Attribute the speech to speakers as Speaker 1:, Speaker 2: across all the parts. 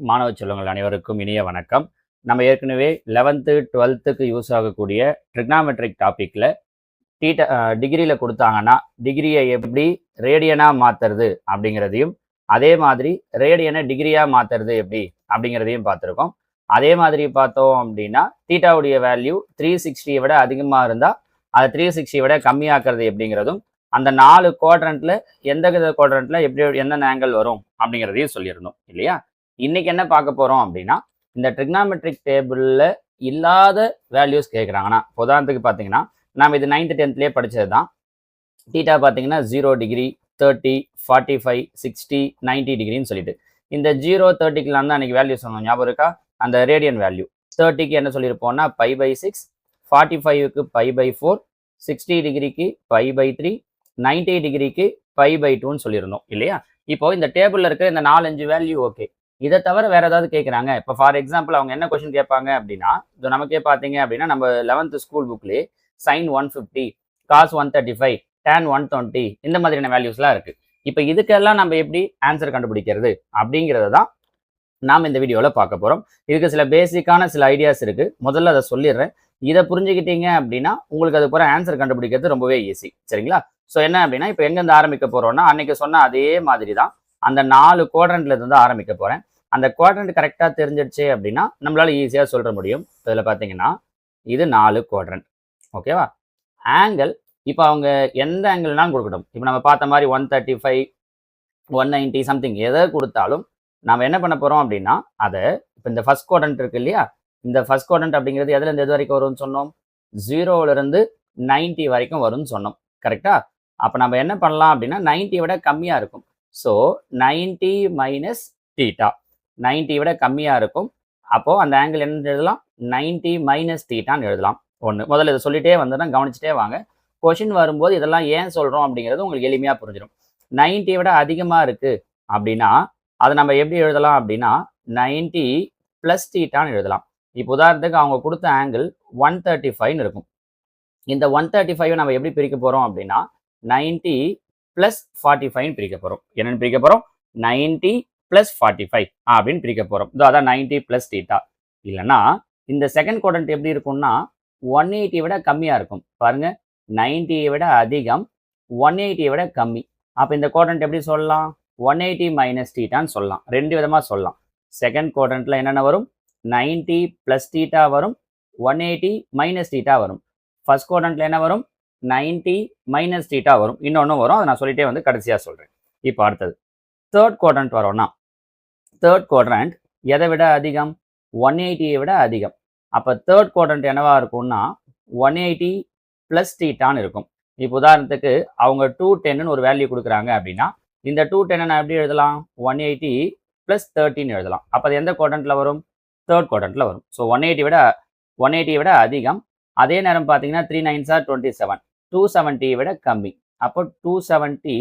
Speaker 1: மாணவ செல்வங்கள் அனைவருக்கும் இனிய வணக்கம். நம்ம ஏற்கனவே 11th 12th யூஸ் ஆகக்கூடிய ட்ரிக்னாமெட்ரிக் டாபிக்ல டீட்டா டிகிரியில் கொடுத்தாங்கன்னா டிகிரியை எப்படி ரேடியனாக மாற்றுறது அப்படிங்கிறதையும், அதே மாதிரி ரேடியனை டிகிரியாக மாற்றுறது எப்படி அப்படிங்கிறதையும் பார்த்துருக்கோம். அதே மாதிரி பார்த்தோம் அப்படின்னா தீட்டாவுடைய வேல்யூ 360 விட அதிகமாக இருந்தால் அதை 360 விட கம்மியாக்குறது எப்படிங்கிறதும், அந்த 4 குவாட்ரண்ட்ல எந்த குவாட்ரண்ட்ல எப்படி எந்தெந்த ஆங்கிள் வரும் அப்படிங்கிறதையும் சொல்லியிருந்தோம் இல்லையா. இன்னைக்கு என்ன பார்க்க போறோம் அப்படின்னா, இந்த ட்ரிக்னாமெட்ரிக் டேபிள்ல இல்லாத வேல்யூஸ் கேட்குறாங்கன்னா, உதாரணத்துக்கு பார்த்தீங்கன்னா நாம் இது 9th 10thலேயே படித்தது தான். தீட்டா பார்த்தீங்கன்னா 0 டிகிரி, 30, 45, 60, 90 டிகிரின்னு சொல்லிட்டு இந்த 0 30க்குலாம் தான் அன்றைக்கி வேல்யூ சொன்னோம், ஞாபகம் இருக்கா? அந்த ரேடியன் வேல்யூ 30க்கு என்ன சொல்லியிருப்போம்னா π/6, 45க்கு π/4, 60 டிகிரிக்கு π/3, 90 டிகிரிக்கு π/2ன்னு சொல்லியிருந்தோம் இல்லையா. இப்போ இந்த டேபிளில் இருக்கிற இந்த 4-5 வேல்யூ ஓகே. இதை தவிர வேற ஏதாவது கேட்குறாங்க. இப்போ ஃபார் எக்ஸாம்பிள் அவங்க என்ன கொஸ்டின் கேட்பாங்க அப்படின்னா, இது நமக்கே பார்த்தீங்க அப்படின்னா நம்ம 11th school புக்லேயே sin 150, cos 135, tan 120 இந்த மாதிரியான வேல்யூஸ்லாம் இருக்குது. இப்போ இதுக்கெல்லாம் நம்ம எப்படி ஆன்சர் கண்டுபிடிக்கிறது அப்படிங்கிறத தான் நாம் இந்த வீடியோவில் பார்க்க போகிறோம். இதுக்கு சில பேசிக்கான சில ஐடியாஸ் இருக்குது. முதல்ல அதை சொல்லிடுறேன். இதை புரிஞ்சுக்கிட்டீங்க அப்படின்னா உங்களுக்கு அது போகிற ஆன்சர் கண்டுபிடிக்கிறது ரொம்பவே ஈஸி, சரிங்களா? ஸோ என்ன அப்படின்னா, இப்போ எங்கேருந்து ஆரம்பிக்க போகிறோம்னா, அன்றைக்கி சொன்ன அதே மாதிரி தான் அந்த 4 குவாட்ரண்ட்ல இருந்து ஆரம்பிக்க போகிறேன். அந்த குவாட்ரண்ட் கரெக்டாக தெரிஞ்சிடுச்சு அப்படின்னா நம்மளால ஈஸியாக சொல்ல முடியும். இதில் பார்த்தீங்கன்னா இது 4 குவாட்ரண்ட், ஓகேவா? ஆங்கிள் இப்போ அவங்க எந்த ஆங்கிள்னாலும் கொடுக்கட்டும். இப்போ நம்ம பார்த்த மாதிரி 135, 190 சம்திங் எதை கொடுத்தாலும் நம்ம என்ன பண்ண போகிறோம் அப்படின்னா, அதை இப்போ இந்த ஃபர்ஸ்ட் குவாட்ரண்ட் இருக்கு இல்லையா, இந்த ஃபர்ஸ்ட் குவாட்ரண்ட் அப்படிங்கிறது எதுலேருந்து எது வரைக்கும் வரும்னு சொன்னோம்? 0லேருந்து 90 வரைக்கும் வரும்னு சொன்னோம், கரெக்டா? அப்போ நம்ம என்ன பண்ணலாம் அப்படின்னா 90 விட கம்மியாக இருக்கும். ஸோ 90 மைனஸ் தீட்டா, 90 விட கம்மியாக இருக்கும். அப்போது அந்த ஆங்கிள் என்ன எழுதலாம்? 90 மைனஸ் தீட்டான்னு எழுதலாம். ஒன்று முதல்ல இதை சொல்லிட்டே வந்தோன்னா கவனிச்சுட்டே வாங்க. கொஷின் வரும்போது இதெல்லாம் ஏன் சொல்கிறோம் அப்படிங்கிறது உங்களுக்கு எளிமையாக புரிஞ்சிடும். 90 விட அதிகமாக இருக்குது அப்படின்னா அதை நம்ம எப்படி எழுதலாம் அப்படின்னா 90 ப்ளஸ் தீட்டான்னு எழுதலாம். இப்போ உதாரணத்துக்கு அவங்க கொடுத்த ஆங்கிள் 135ன்னு இருக்கும். இந்த 135 நம்ம எப்படி பிரிக்க போகிறோம் அப்படின்னா 90 ப்ளஸ் 45ன்னு பிரிக்க போகிறோம். என்னென்னு பிரிக்க போகிறோம்? 90 ப்ளஸ் 45 அப்படின்னு பிரிக்க போகிறோம். இதோ அதான் 90 ப்ளஸ் தீட்டா. இல்லைன்னா இந்த செகண்ட் குவாட்ரண்ட் எப்படி இருக்கும்னா 180 விட கம்மியாக இருக்கும். பாருங்க, 90 விட அதிகம், 180 விட கம்மி. அப்போ இந்த குவாட்ரண்ட் எப்படி சொல்லலாம்? 180 மைனஸ் தீட்டான்னு சொல்லலாம். ரெண்டு விதமாக சொல்லலாம். செகண்ட் குவாட்ரண்ட்ல என்னென்ன வரும்? 90 ப்ளஸ் தீட்டா வரும், 180 மைனஸ் தீட்டா வரும். ஃபர்ஸ்ட் குவாட்ரண்ட்ல என்ன வரும்? 90 மைனஸ் தீட்டா வரும். இன்னொன்று வரும், அதை நான் சொல்லிட்டே வந்து கடைசியாக சொல்கிறேன். இப்போ அடுத்தது தேர்ட் குவாட்ரண்ட் வரோம்னா, தேர்ட் குவாட்ரண்ட் எதை விட அதிகம்? 180 விட அதிகம். அப்போ தேர்ட் குவாட்ரண்ட் என்னவா இருக்கும்னா 180 ப்ளஸ் தீட்டான்னு இருக்கும். இப்போ உதாரணத்துக்கு அவங்க 210ன்னு ஒரு வேல்யூ கொடுக்குறாங்க அப்படின்னா இந்த 210 நான் எப்படி எழுதலாம்? 180 ப்ளஸ் 30ன்னு எழுதலாம். அப்போ அது எந்த குவாட்ரண்ட்ல வரும்? தேர்ட் குவாட்ரண்ட்ல வரும். ஸோ 180 விட அதிகம். அதே நேரம் பார்த்தீங்கன்னா 3 9s are 27, 270 விட கம்மி. அப்போ 270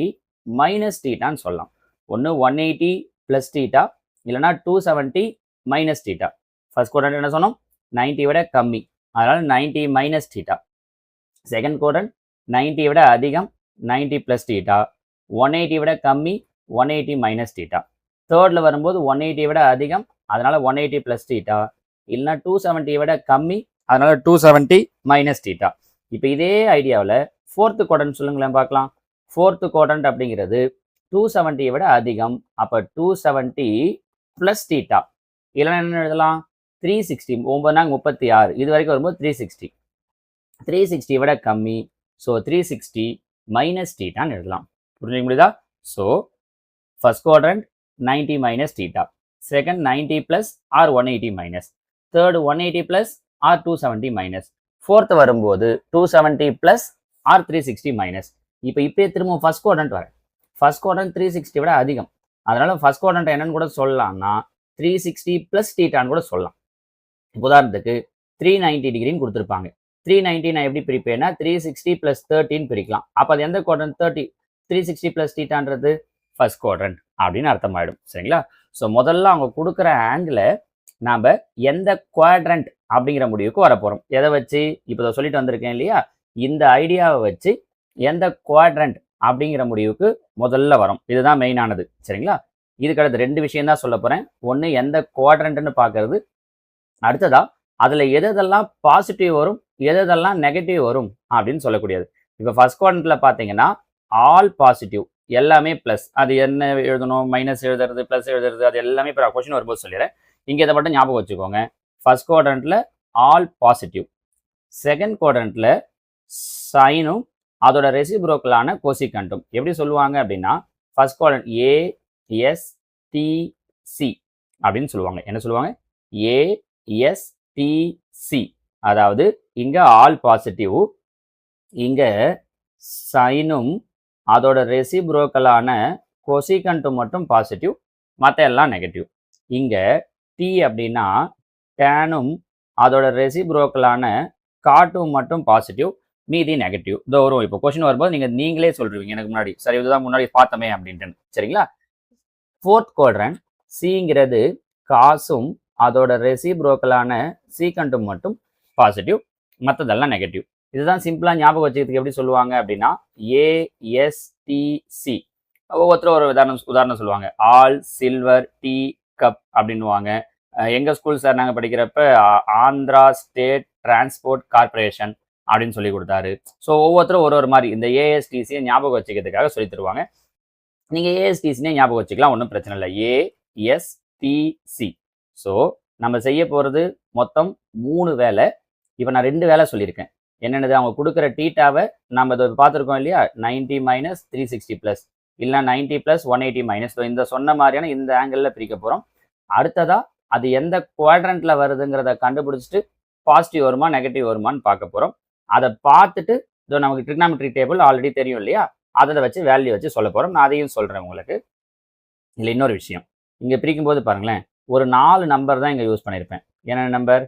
Speaker 1: மைனஸ் தீட்டான்னு சொல்லலாம். ஒன்று 180 ப்ளஸ் தீட்டா, இல்லைனா 270 மைனஸ் தீட்டா. ஃபர்ஸ்ட் குவாட்ரண்ட் என்ன சொன்னோம்? 90 விட கம்மி, அதனால் 90 மைனஸ் தீட்டா. செகண்ட் குவாட்ரண்ட் 90 விட அதிகம், 90 ப்ளஸ் தீட்டா. 180 விட கம்மி, 180 மைனஸ் தீட்டா. தேர்டில் வரும்போது 180 விட அதிகம், அதனால் 180 ப்ளஸ் தீட்டா. இல்லைனா 270 விட கம்மி, அதனால் 270 மைனஸ் தீட்டா. இப்போ இதே ஐடியாவில் ஃபோர்த்து குவாட்ரண்ட் சொல்லுங்களேன் பார்க்கலாம். ஃபோர்த்து குவாட்ரண்ட் அப்படிங்கிறது 270 விட அதிகம். அப்போ 270 ப்ளஸ் தீட்டா. இல்லைன்னா என்ன எழுதலாம்? 360, 9×36 இது வரைக்கும் வரும்போது 360. 360 விட கம்மி, ஸோ 360 மைனஸ் தீட்டான்னு எழுதலாம். புரிஞ்சுக்க முடியுதா? So first quadrant 90 minus theta, second 90 plus or 180 minus, third 180 plus or 270 minus, fourth வரும்போது 270 ப்ளஸ் ஆர் 360 மைனஸ். இப்போ இப்போயே திரும்ப ஃபர்ஸ்ட் குவாட்ரண்ட் வரேன். ஃபர்ஸ்ட் குவாட்ரண்ட் 360 விட அதிகம், அதனால ஃபர்ஸ்ட் குவாட்ரண்ட் என்னன்னு கூட சொல்லலாம்னா 360 ப்ளஸ் தீட்டான்னு கூட சொல்லலாம். உதாரணத்துக்கு 390 டிகிரின்னு கொடுத்துருப்பாங்க. 390 நான் எப்படி பிரிப்பேன்னா 360 ப்ளஸ் 13 பிரிக்கலாம். அப்போ அது எந்த குவாட்ரண்ட்? 360 ப்ளஸ் தீட்டான்றது ஃபர்ஸ்ட் குவாட்ரண்ட் அப்படின்னு அர்த்தமாயிடும், சரிங்களா? ஸோ முதல்ல அவங்க கொடுக்குற ஆங்கிளை நாம் எந்த குவாட்ரண்ட் அப்படிங்கிற முடிவுக்கு வரப்போகிறோம். எதை வச்சு? இப்போ சொல்லிட்டு வந்திருக்கேன் இல்லையா, இந்த ஐடியாவை வச்சு எந்த குவாட்ரண்ட் அப்படிங்கிற முடிவுக்கு முதல்ல வரும். இதுதான் மெயினானது, சரிங்களா? இதுக்கு அடுத்து 2 விஷயம் தான் சொல்ல போகிறேன். ஒன்று எந்த குவாட்ரண்ட்னு பார்க்கறது, அடுத்ததா அதில் எதெல்லாம் பாசிட்டிவ் வரும் எதெல்லாம் நெகட்டிவ் வரும் அப்படின்னு சொல்லக்கூடியது. இப்போ ஃபர்ஸ்ட் குவாட்ரண்ட்டில் பார்த்தீங்கன்னா ஆல் பாசிட்டிவ் எல்லாமே ப்ளஸ். அது என்ன எழுதணும், மைனஸ் எழுதுறது, ப்ளஸ் எழுதுறது, அது எல்லாமே இப்போ கொஸ்டின் வரும்போது சொல்லிடுறேன். இங்கே இதை மட்டும் ஞாபகம் வச்சுக்கோங்க. ஃபர்ஸ்ட் குவாட்ரண்ட்டில் ஆல் பாசிட்டிவ், செகண்ட் குவாட்ரண்ட்டில் சைனும் அதோட ரெசிப்ரோக்கலான கோசிகண்ட்டும். எப்படி சொல்லுவாங்க அப்படின்னா ஃபர்ஸ்ட் குவாட்ரண்ட் ASTC அப்படின்னு சொல்லுவாங்க. என்ன சொல்லுவாங்க? ASTC. அதாவது இங்க ஆல் பாசிட்டிவ், இங்க சைனும் அதோட ரெசிப்ரோக்கலான கோசிகண்ட்டும் மட்டும் பாசிட்டிவ், மற்ற எல்லாம் நெகட்டிவ். இங்க T அப்படின்னா டேனும் அதோட ரெசிப்ரோக்கலான காட்டும் மட்டும் பாசிட்டிவ், மீதி நெகட்டிவ். இதோ வரும். இப்போ கொஸ்டின் வரும்போது நீங்களே சொல்றீங்க எனக்கு முன்னாடி, சரி இதுதான் முன்னாடி பார்த்தோமே அப்படின்ட்டு. சரிங்களா? ஃபோர்த் குவாட்ரண்ட் சிங்கிறது காசும் அதோட ரெசிப்ரோக்கலான சீக்கண்ட்டும் மட்டும் பாசிட்டிவ், மற்றதெல்லாம் நெகட்டிவ். இதுதான் சிம்பிளா ஞாபகம் வச்சுக்கிறதுக்கு எப்படி சொல்லுவாங்க அப்படின்னா ASTC. ஒவ்வொருத்தரும் ஒரு உதாரணம் சொல்லுவாங்க. ஆல் சில்வர் டீ கப் அப்படின்னுவாங்க. எங்க ஸ்கூல் சார் நாங்கள் படிக்கிறப்ப ஆந்திரா ஸ்டேட் டிரான்ஸ்போர்ட் கார்பரேஷன் அப்படின்னு சொல்லி கொடுத்தாரு. ஸோ ஒவ்வொருத்தரும் ஒரு மாதிரி இந்த ASTCயை ஞாபகம் வச்சுக்கிறதுக்காக சொல்லி தருவாங்க. நீங்கள் ASTCனே ஞாபகம் வச்சுக்கலாம், ஒன்றும் பிரச்சனை இல்லை. ASTC. ஸோ நம்ம செய்ய போகிறது மொத்தம் 3 வேலை. இப்போ நான் 2 வேலை சொல்லியிருக்கேன். என்னென்னது? அவங்க கொடுக்குற டீட்டாவை நம்ம இதை பார்த்துருக்கோம் இல்லையா, 90 மைனஸ் 360 ப்ளஸ், இல்லை 90 ப்ளஸ் 180 மைனஸ். இந்த சொன்ன மாதிரியான இந்த ஆங்கிளில் பிரிக்க போகிறோம். அடுத்ததாக அது எந்த குவாட்ரண்ட்டில் வருதுங்கிறத கண்டுபிடிச்சிட்டு பாசிட்டிவ் வருமா நெகட்டிவ் வருமானு பார்க்க போகிறோம். அதை பார்த்துட்டு இதோ நமக்கு ட்ரிக்னாமெட்ரி டேபிள் ஆல்ரெடி தெரியும் இல்லையா, அதில் வச்சு வேல்யூ வச்சு சொல்ல போகிறோம். நான் அதையும் சொல்கிறேன் உங்களுக்கு. இல்லை இன்னொரு விஷயம், இங்கே பிரிக்கும்போது பாருங்களேன், ஒரு 4 நம்பர் தான் இங்கே யூஸ் பண்ணியிருப்பேன். என்னென்ன நம்பர்?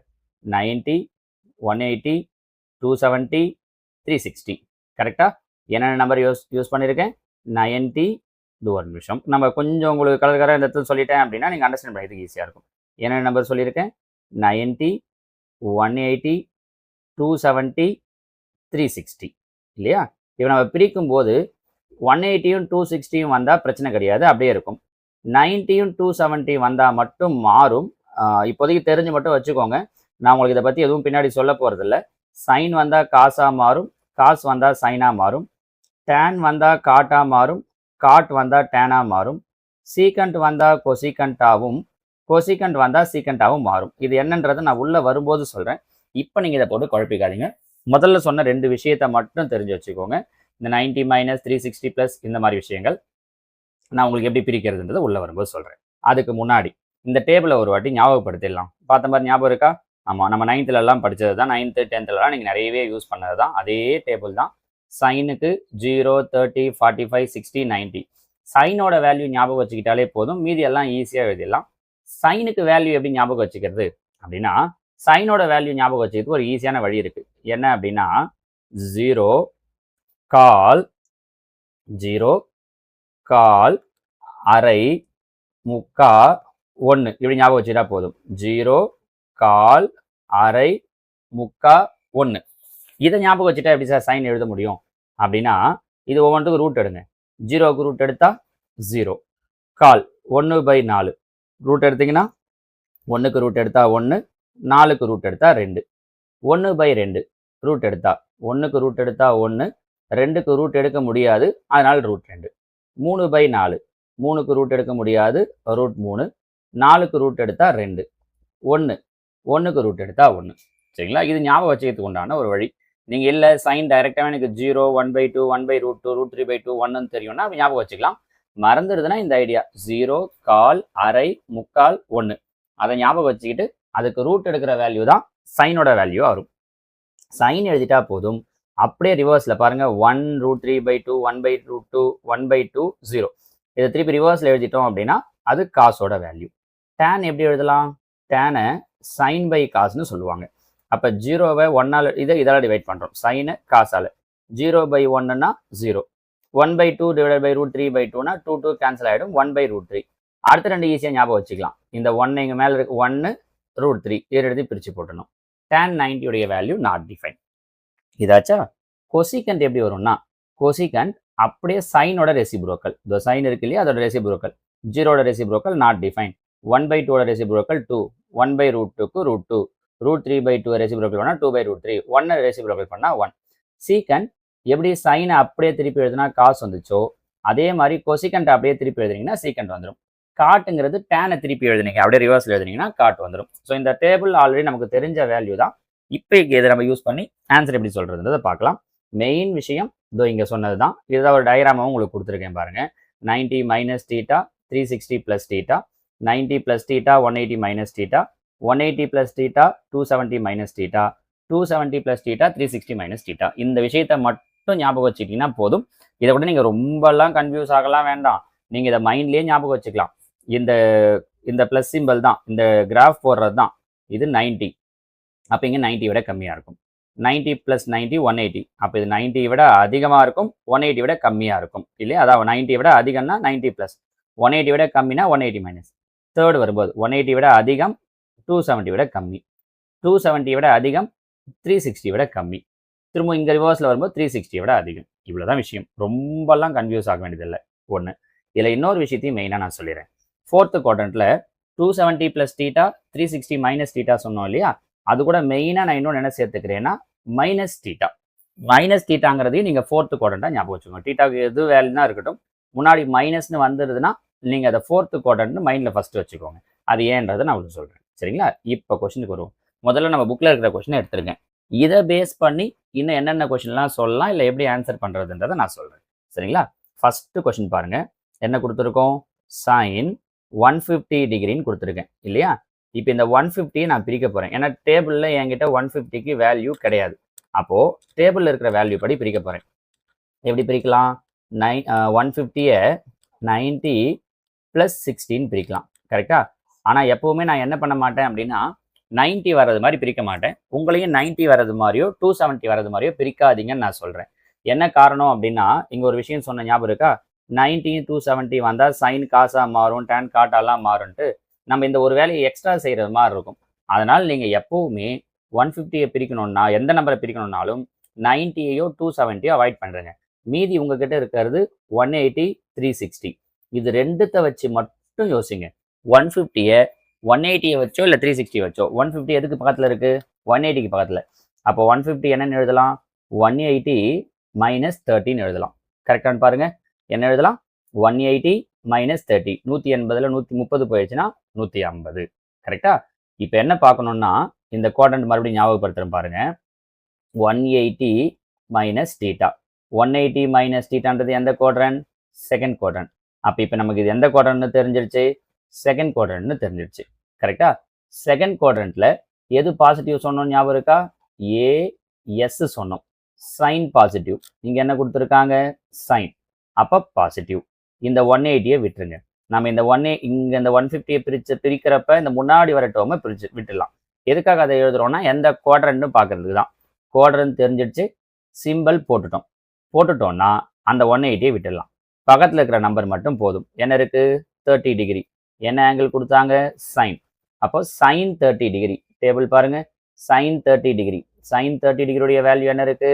Speaker 1: 90, 180, 270, 360. கரெக்டாக என்னென்ன நம்பர் யூஸ் பண்ணியிருக்கேன்? 90. இது ஒரு நிமிஷம், நம்ம கொஞ்சம் உங்களுக்கு கலர் இந்த இடத்துல சொல்லிட்டேன் அப்படின்னா நீங்கள் அண்டர்ஸ்டாண்ட் பண்ணுறதுக்கு ஈஸியாக இருக்கும். என்னென்ன நம்பர் சொல்லியிருக்கேன்? 90, 180, 270, 360 இல்லையா? இப்போ நம்ம பிரிக்கும் போது 180யும் 260யும் வந்தால் பிரச்சனை கிடையாது, அப்படியே இருக்கும். 90யும் 270 வந்தால் மட்டும் மாறும். இப்போதைக்கு தெரிஞ்சு மட்டும் வச்சுக்கோங்க. நான் உங்களுக்கு இதை பற்றி எதுவும் பின்னாடி சொல்ல போகிறதில்ல. சைன் வந்தால் காசாக மாறும், காசு வந்தால் சைனாக மாறும், டேன் வந்தால் காட்டாக மாறும், காட் வந்தால் டேனாக மாறும், சீக்கண்ட் வந்தால் கொசிகண்டாகவும், கொசிகண்ட் வந்தால் சீக்கண்டாகவும் மாறும். இது என்னன்றதை நான் உள்ளே வரும்போது சொல்கிறேன். இப்போ நீங்கள் இதை போட்டு குழப்பிக்காதீங்க. முதல்ல சொன்ன 2 விஷயத்தை மட்டும் தெரிஞ்சு வச்சுக்கோங்க. இந்த 90 மைனஸ் 360 ப்ளஸ் இந்த மாதிரி விஷயங்கள் நான் உங்களுக்கு எப்படி பிரிக்கிறதுன்றதை உள்ளே வரும்போது சொல்கிறேன். அதுக்கு முன்னாடி இந்த டேபிளை ஒரு வாட்டி ஞாபகப்படுத்திடலாம். பார்த்த மாதிரி ஞாபகம் இருக்கா? ஆமாம், நம்ம 9th படித்தது தான். 9th 10th நீங்கள் நிறையவே யூஸ் பண்ணது தான். அதே டேபிள் தான். சைனுக்கு 0, 30, 45, 60, 90. சைனோட வேல்யூ ஞாபகம் வச்சுக்கிட்டாலே போதும், மீதி எல்லாம் ஈஸியாக எழுதிடலாம். சைனுக்கு வேல்யூ எப்படி ஞாபகம் வச்சுக்கிறது அப்படின்னா, சைனோட வேல்யூ ஞாபகம் வச்சுக்கிறதுக்கு ஒரு ஈஸியான வழி இருக்குது. என்ன அப்படின்னா 0 கால், 0 கால், அரை, முக்கா, 1 இப்படி ஞாபகம் வச்சுட்டா போதும். 0 கால், அரை, முக்கா, 1. இதை ஞாபகம் வச்சுட்டா எப்படி சார் சைன் எழுத முடியும் அப்படின்னா, இது ஒவ்வொன்றுக்கும் ரூட் எடுங்க. 0க்கு ரூட் எடுத்தா 0, கால் 1/4 ரூட் எடுத்தீங்கன்னா 1க்கு ரூட் எடுத்தா 1, 4க்கு ரூட் எடுத்தா 2, 1/2 ரூட் எடுத்தா 1க்கு ரூட் எடுத்தா 1, 2க்கு ரூட் எடுக்க முடியாது, அதனால ரூட் 2. 3/4 3க்கு ரூட் எடுக்க முடியாது, ரூட் 3, 4க்கு ரூட் எடுத்தா 2, 1 1க்கு ரூட் எடுத்தா 1. சரிங்களா? இது ஞாபகம் வச்சுக்கிறதுக்கு உண்டான ஒரு வழி. நீங்கள் இல்லை சைன் டைரெக்டாக எனக்கு 0, 1/2, 1/√2, √3/2, 1ன்னு தெரியும்னா ஞாபகம் வச்சுக்கலாம். மறந்துடுதுன்னா இந்த ஐடியா 0 கால், அரை, முக்கால், 1 அதை ஞாபகம் வச்சுக்கிட்டு அதுக்கு ரூட் எடுக்கிற வேல்யூ தான் சைனோட வேல்யூ வரும். சைன் எழுதிட்டா போதும். அப்படியே ரிவர்ஸில் பாருங்கள், 1√3/2, 1/√2, 1/2, 0. இதை திருப்பி ரிவர்ஸில் எழுதிட்டோம் அப்படின்னா அது காசோட வேல்யூ. டேன் எப்படி எழுதலாம்? டேனை சைன் பை காசுன்னு சொல்லுவாங்க. அப்போ 0வை 1ஆல் இதெல்லாம் டிவைட் பண்ணுறோம், சைனு காசால். 0/1ன்னா 0, 1/2 டிவைட் பை √3/2னா 2 கேன்சல் ஆகிடும், 1/√3. அடுத்த 2 ஈஸியாக ஞாபகம் வச்சுக்கலாம். இந்த 1 இங்கே மேலே இருக்கு, 1 √3 இதை எடுத்து பிரித்து போட்டணும். tan 90 உடைய வேல்யூ நாட் டிஃபைன். இதாச்சா? கொசிகண்ட் எப்படி வரும்னா, கொசிகண்ட் அப்படியே சைனோட ரெசிப்ரோக்கல். இந்த சைன் இருக்கு இல்லையா, அதோட ரெசிப்ரோக்கல். ஜீரோட ரெசிப்ரோக்கல் நாட் டிஃபைன். 1/2 ரெசிப்ரோக்கல் 2, 1/√2க்கு √2, √3/2 ரெசிப்ரோக்கல் பண்ணால் 2/√3, 1 ரெசிப்ரோக்கல் பண்ணால் 1. சீக்கன் எப்படி சைனை அப்படியே திருப்பி எழுதுனா காஸ் வந்துச்சோ அதே மாதிரி கொசிகண்ட் அப்படியே திருப்பி எழுதுனீங்கன்னா சீக்கண்ட் வந்துடும். காட்டுங்கிறது டேனை திருப்பி எழுதுனீங்க அப்படியே ரிவர்ஸில் எழுதுனீங்கன்னா காட் வந்துடும். ஸோ இந்த டேபிள் ஆல்ரெடி நமக்கு தெரிஞ்ச வேல்யூ தான். இப்போ இதை நம்ம யூஸ் பண்ணி ஆன்சர் எப்படி சொல்கிறதுன்றதை பார்க்கலாம். மெயின் விஷயம் இதோ இங்கே சொன்னது தான். இதுதான் ஒரு டயக்ராமாவும் உங்களுக்கு கொடுத்துருக்கேன் பாருங்கள். 90 minus theta 360 plus theta, 90 plus theta 180 minus theta, 180 plus theta 270 minus theta, 270 plus theta 360 minus theta. இந்த விஷயத்தை மட்டும் ஞாபகம் வச்சுக்கிட்டீங்கன்னா போதும். இதை விட நீங்கள் ரொம்பலாம் கன்ஃபியூஸ் ஆகலாம் வேண்டாம். நீங்கள் இதை மைண்ட்லேயே ஞாபகம் வச்சுக்கலாம். இந்த ப்ளஸ் சிம்பிள் தான், இந்த கிராஃப் போடுறது தான். இது 90, அப்போ இங்கே 90 விட கம்மியாக இருக்கும். 90 ப்ளஸ் 90 180, அப்போ இது 90 விட அதிகமாக இருக்கும், 180 விட கம்மியாக இருக்கும் இல்லையா? அதாவது 90 விட அதிகம்னா 90 ப்ளஸ், 180 விட கம்மினா 180 மைனஸ். தேர்ட் வரும்போது 180 விட அதிகம் 270 விட கம்மி, 270 விட அதிகம் 360 விட கம்மி, திரும்ப இங்கே ரிவர்ஸில் வரும்போது 360 விட அதிகம். இவ்வளோதான் விஷயம். ரொம்பலாம் கன்ஃபியூஸ் ஆக வேண்டியதில்லை. ஒன்று இதில் இன்னொரு விஷயத்தையும் மெயினாக நான் சொல்லிடுறேன். ஃபோர்த்து குவாட்ரண்ட்டில் 270 ப்ளஸ் தீட்டா 360 மைனஸ் தீட்டா சொன்னோம் இல்லையா? அது கூட மெயினாக நான் இன்னொன்று என்ன சேர்த்துக்கிறேன்னா மைனஸ் தீட்டா. மைனஸ் தீட்டாங்கிறதையும் நீங்கள் ஃபோர்த்து குவாட்ரண்ட்டாக ஞாபகம் வச்சுக்கோங்க. தீட்டாவுக்கு எது வேல்யூனா இருக்கட்டும், முன்னாடி மைனஸ்னு வந்துடுதுன்னா நீங்கள் அதை ஃபோர்த்து குவாட்ரண்ட்னு மைண்டில் ஃபஸ்ட்டு வச்சுக்கோங்க. அது ஏன்றதை நான் உங்களுக்கு சொல்கிறேன். சரிங்களா? இப்போ கொஸ்டினுக்கு வருவோம். முதல்ல நம்ம புக்கில் இருக்கிற கொஸ்டினை எடுத்துருக்கேன். இதை பேஸ் பண்ணி இன்னும் என்னென்ன கொஸ்டின்லாம் சொல்லலாம், இல்லை எப்படி ஆன்சர் பண்ணுறதுன்றதை நான் சொல்கிறேன். சரிங்களா? ஃபஸ்ட்டு கொஸ்டின் பாருங்கள். என்ன கொடுத்துருக்கோம்? சைன் 150 டிகிரின்னு கொடுத்துருக்கேன் இல்லையா? இப்போ இந்த 150 நான் பிரிக்க போகிறேன். ஏன்னா டேபிளில் என்கிட்ட 150க்கு வேல்யூ கிடையாது. அப்போது டேபிளில் இருக்கிற வேல்யூ படி பிரிக்க போகிறேன். எப்படி பிரிக்கலாம்? 150யை 90 ப்ளஸ் 16 பிரிக்கலாம். கரெக்டாக? ஆனால் எப்போவுமே நான் என்ன பண்ண மாட்டேன் அப்படின்னா 90 வர்றது மாதிரி பிரிக்க மாட்டேன். உங்களையும் 90 வர்றது மாதிரியோ 270 வர்றது மாதிரியோ பிரிக்காதீங்கன்னு நான் சொல்கிறேன். என்ன காரணம் அப்படின்னா இங்கே ஒரு விஷயம் சொன்ன ஞாபகம் இருக்கா? 90 270 வந்தால் சைன் காசாக மாறும், டேன் காட்டாலாம் மாறும்ட்டு நம்ம இந்த ஒரு வேலையை எக்ஸ்ட்ரா செய்கிறது மாதிரி இருக்கும். அதனால் நீங்கள் எப்போவுமே 150யை பிரிக்கணும்னா எந்த நம்பரை பிரிக்கணும்னாலும் 90யோ 270யோ அவாய்ட் பண்ணுறேங்க. மீதி உங்ககிட்ட இருக்கிறது 180 360. இது ரெண்டுத்தை வச்சு மட்டும் யோசிங்க. 150யை 180யை வச்சோ இல்லை 360 வச்சோ. 150 எதுக்கு பக்கத்தில் இருக்குது? 180க்கு பக்கத்தில். அப்போ 150 என்னென்னு எழுதலாம்? 180 மைனஸ் 30ன்னு எழுதலாம். கரெக்டானு பாருங்கள். என்ன எழுதலாம்? 180 மைனஸ் 30. 180ல் 130 போயிடுச்சுன்னா 150. கரெக்டா? இப்போ என்ன பார்க்கணும்னா இந்த குவாட்ரண்ட் மறுபடியும் ஞாபகப்படுத்துகிறேன் பாருங்க. 180 மைனஸ் தீட்டா. 180 மைனஸ் தீட்டான்றது எந்த குவாட்ரண்ட்? Second quadrant. அப்போ இப்போ நமக்கு இது எந்த குவாட்ரண்ட்னு தெரிஞ்சிருச்சு? செகண்ட் குவாட்ரண்ட்னு தெரிஞ்சிருச்சு. கரெக்டா? செகண்ட் குவாட்ரண்ட்டில் எது பாசிட்டிவ் சொன்னோம் ஞாபகம் இருக்கா? எஸ் சொன்னோம். Sine positive. இங்கே என்ன கொடுத்துருக்காங்க? சைன். அப்போ பாசிட்டிவ். இந்த 180யை விட்டுருங்க. நம்ம இந்த இங்கே இந்த 150யை பிரிக்கிறப்ப இந்த முன்னாடி வர டேர்மை விட்டுடலாம். எதுக்காக அதை எழுதுறோம்னா எந்த குவாட்ரண்ட்னு பார்க்கறதுக்கு தான். குவாட்ரண்ட் தெரிஞ்சிடுச்சு, சிம்பிள் போட்டுட்டோம்னா அந்த 180யை விட்டுடலாம். பக்கத்தில் இருக்கிற நம்பர் மட்டும் போதும். என்ன இருக்குது? 30 டிகிரி. என்ன ஆங்கிள் கொடுத்தாங்க? சைன். அப்போ சைன் 30 டிகிரி. டேபிள் பாருங்கள். Sine 30 degree. சைன் 30 டிகிரியுடைய வேல்யூ என்ன இருக்குது?